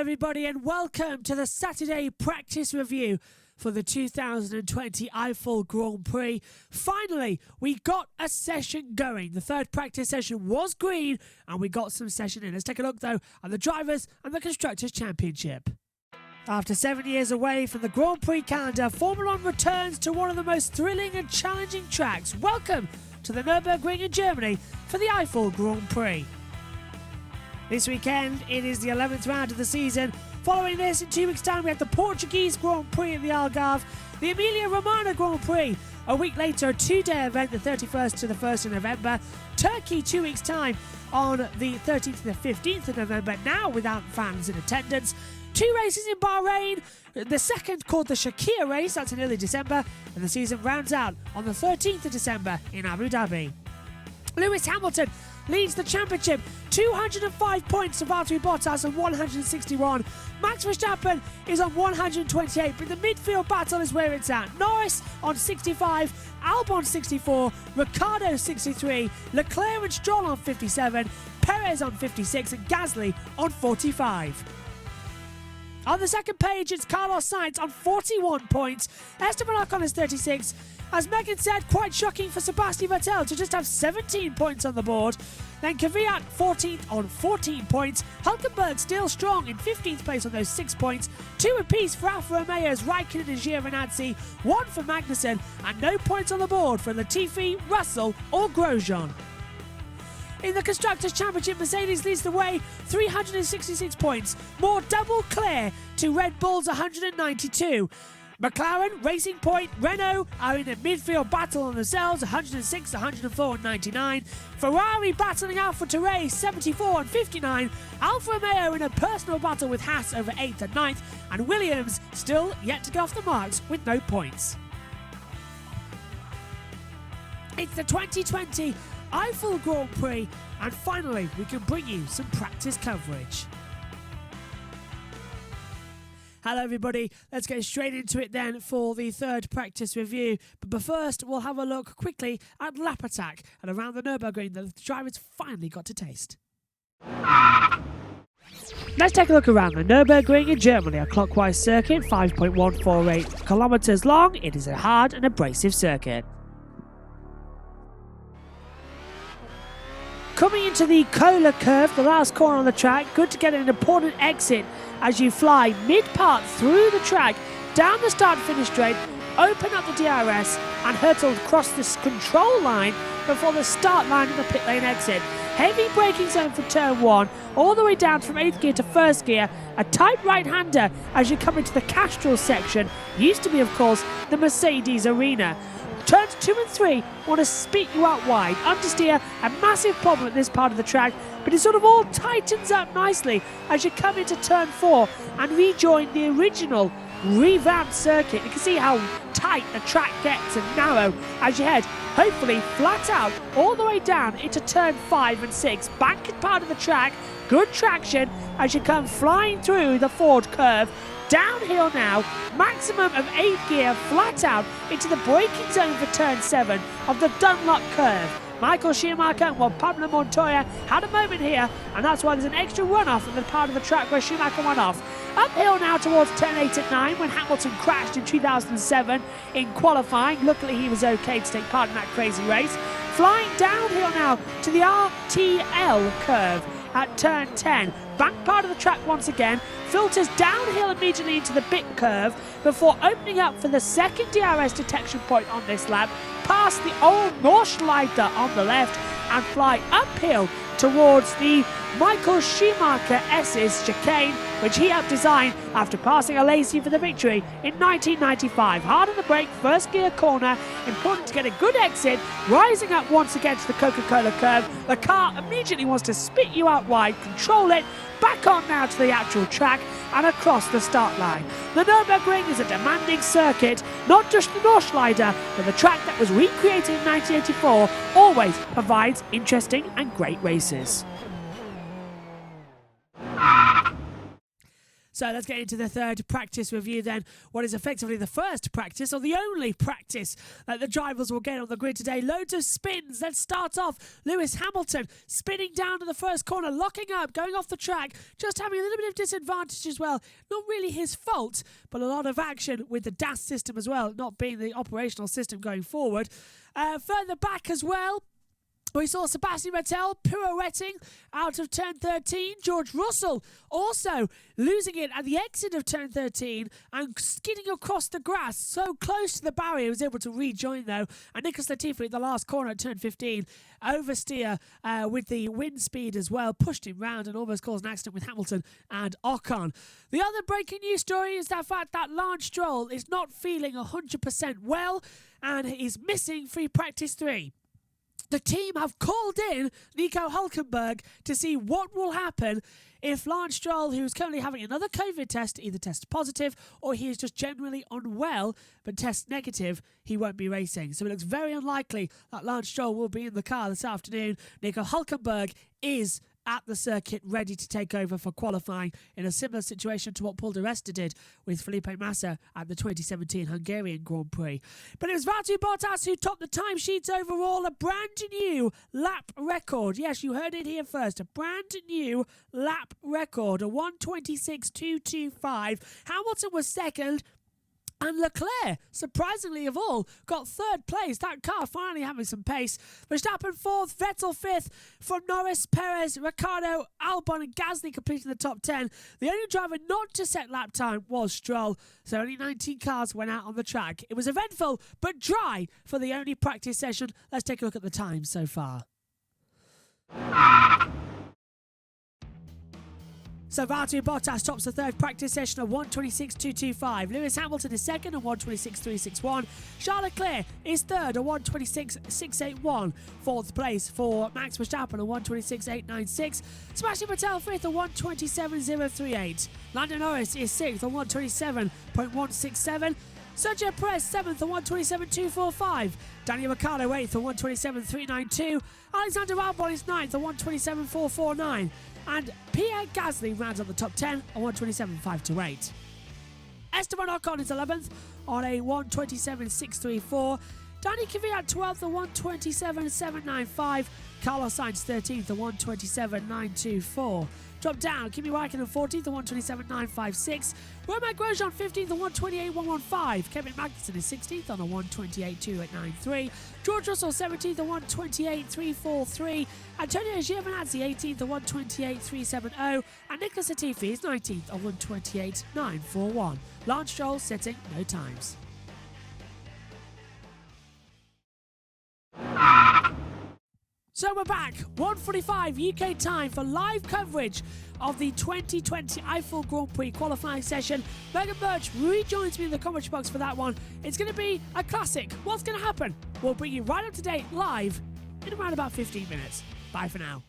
everybody, and welcome to the Saturday practice review for the 2020 Eiffel Grand Prix. Finally, we got a session going. The third practice session was green, and we got some session in. Let's take a look, though, at the Drivers' and the Constructors' Championship. After 7 years away from the Grand Prix calendar, Formula 1 returns to one of the most thrilling and challenging tracks. Welcome to the Nurburgring in Germany for the Eiffel Grand Prix. This weekend, it is the 11th round of the season. Following this, in 2 weeks' time, we have the Portuguese Grand Prix in the Algarve, the Emilia-Romagna Grand Prix. A week later, a two-day event, the 31st to the 1st of November. Turkey, 2 weeks' time, on the 13th and the 15th of November, now without fans in attendance. 2 races in Bahrain, the second called the Shakir race, that's in early December, and the season rounds out on the 13th of December in Abu Dhabi. Lewis Hamilton leads the championship, 205 points to Valtteri Bottas on 161. Max Verstappen is on 128, but the midfield battle is where it's at. Norris on 65, Albon 64, Ricciardo 63, Leclerc and Stroll on 57, Perez on 56, and Gasly on 45. On the second page, it's Carlos Sainz on 41 points. Esteban Ocon is 36. As Megan said, quite shocking for Sebastian Vettel to just have 17 points on the board. Then Kvyat 14th on 14 points. Hülkenberg still strong in 15th place on those 6 points. 2 apiece for Alfa Romeo's Raikkonen and Giovinazzi. 1 for Magnussen, and no points on the board for Latifi, Russell or Grosjean. In the Constructors' Championship, Mercedes leads the way, 366 points. More double clear to Red Bull's 192. McLaren, Racing Point, Renault are in a midfield battle on themselves, 106, 104 and 99. Ferrari battling AlphaTauri, 74 and 59. Alfa Romeo in a personal battle with Haas over 8th and 9th. And Williams still yet to go off the marks with no points. It's the 2020 Eiffel Grand Prix, and finally we can bring you some practice coverage. Hello everybody, let's get straight into it then for the third practice review. But first, we'll have a look quickly at lap attack and around the Nurburgring that the drivers finally got to taste. Let's take a look around the Nurburgring in Germany, a clockwise circuit, 5.148 kilometers long. It is a hard and abrasive circuit. Coming into the Kohler curve, the last corner on the track, good to get an important exit as you fly mid-part through the track, down the start-finish straight, open up the DRS and hurtle across this control line before the start line of the pit lane exit. Heavy braking zone for turn 1, all the way down from 8th gear to 1st gear, a tight right-hander as you come into the Castrol section, used to be of course the Mercedes arena. Turns 2 and 3 want to spit you out wide. Understeer, a massive problem at this part of the track, but it sort of all tightens up nicely as you come into turn 4 and rejoin the original revamped circuit. You can see how tight the track gets and narrow as you head, hopefully flat out, all the way down into turn 5 and 6. Banked part of the track, good traction as you come flying through the Ford curve. Downhill now, maximum of 8th gear, flat out into the braking zone for turn 7 of the Dunlop curve. Michael Schumacher and Juan Pablo Montoya had a moment here, and that's why there's an extra runoff in the part of the track where Schumacher went off. Uphill now towards turn 8 and 9 when Hamilton crashed in 2007 in qualifying. Luckily he was okay to take part in that crazy race. Flying downhill now to the RTL curve at turn 10. Back part of the track once again, filters downhill immediately into the bit curve before opening up for the second DRS detection point on this lap, past the old Nordschleife on the left and fly uphill towards the Michael Schumacher S's chicane, which he helped design after passing Alesi for the victory in 1995. Hard on the brake, 1st gear corner, important to get a good exit, rising up once again to the Coca-Cola curve. The car immediately wants to spit you out wide, control it, back on now to the actual track and across the start line. The Nürburgring is a demanding circuit, not just the Nordschleife, but the track that was recreated in 1984 always provides interesting and great races. So let's get into the third practice review then. What is effectively the first practice, or the only practice that the drivers will get on the grid today. Lotus Spins. Let's start off. Lewis Hamilton spinning down to the first corner, locking up, going off the track, just having a little bit of disadvantage as well. Not really his fault, but a lot of action with the DAS system as well, not being the operational system going forward. Further back as well, we saw Sebastian Vettel pirouetting out of turn 13. George Russell also losing it at the exit of turn 13 and skidding across the grass so close to the barrier. He was able to rejoin though. And Nicholas Latifi at the last corner at turn 15 oversteer with the wind speed as well, pushed him round and almost caused an accident with Hamilton and Ocon. The other breaking news story is the fact that Lance Stroll is not feeling 100% well and is missing free practice 3. The team have called in Nico Hülkenberg to see what will happen if Lance Stroll, who's currently having another COVID test, either tests positive or he is just generally unwell but tests negative, he won't be racing. So it looks very unlikely that Lance Stroll will be in the car this afternoon. Nico Hülkenberg is at the circuit ready to take over for qualifying in a similar situation to what Paul di Resta did with Felipe Massa at the 2017 Hungarian Grand Prix. But it was Valtteri Bottas who topped the timesheets overall, a brand new lap record. Yes, you heard it here first, a brand new lap record, a 1:26.225. Hamilton was second, and Leclerc, surprisingly of all, got third place. That car finally having some pace. Verstappen fourth, Vettel fifth, from Norris, Perez, Ricciardo, Albon and Gasly completing the top 10. The only driver not to set lap time was Stroll, so only 19 cars went out on the track. It was eventful but dry for the only practice session. Let's take a look at the times so far. So Valtteri Bottas tops the third practice session of 1:26.225. Lewis Hamilton is second at 1:26.361. Charles Leclerc is third at 1:26.681. Fourth place for Max Verstappen at 1:26.896. Sebastian Vettel fifth at 1:27.038. Lando Norris is sixth at 1:27.167. Sergio Perez 7th at 1:27.245. Daniel Ricciardo 8th at 1:27.392. Alexander Albon is 9th at 1:27.449. And Pierre Gasly rounds up the top 10 at 1:27.528. Esteban Ocon is 11th on a 1:27.634. Danny Kvyat 12th at 1:27.795. Carlos Sainz 13th at 1:27.924. Drop down, Kimi Räikkönen 14th at 1:27.956. Romain Grosjean 15th at 1:28.115. Kevin Magnussen is 16th on a 1:28.2893. George Russell 17th at 1:28.343. Antonio Giovinazzi 18th at 1:28.370. And Nicholas Latifi is 19th at 1:28.941. Lance Stroll setting no times. So we're back, 1:45 UK time for live coverage of the 2020 Eiffel Grand Prix qualifying session. Megan Birch rejoins me in the commentary box for that one. It's going to be a classic. What's going to happen? We'll bring you right up to date live in around about 15 minutes. Bye for now.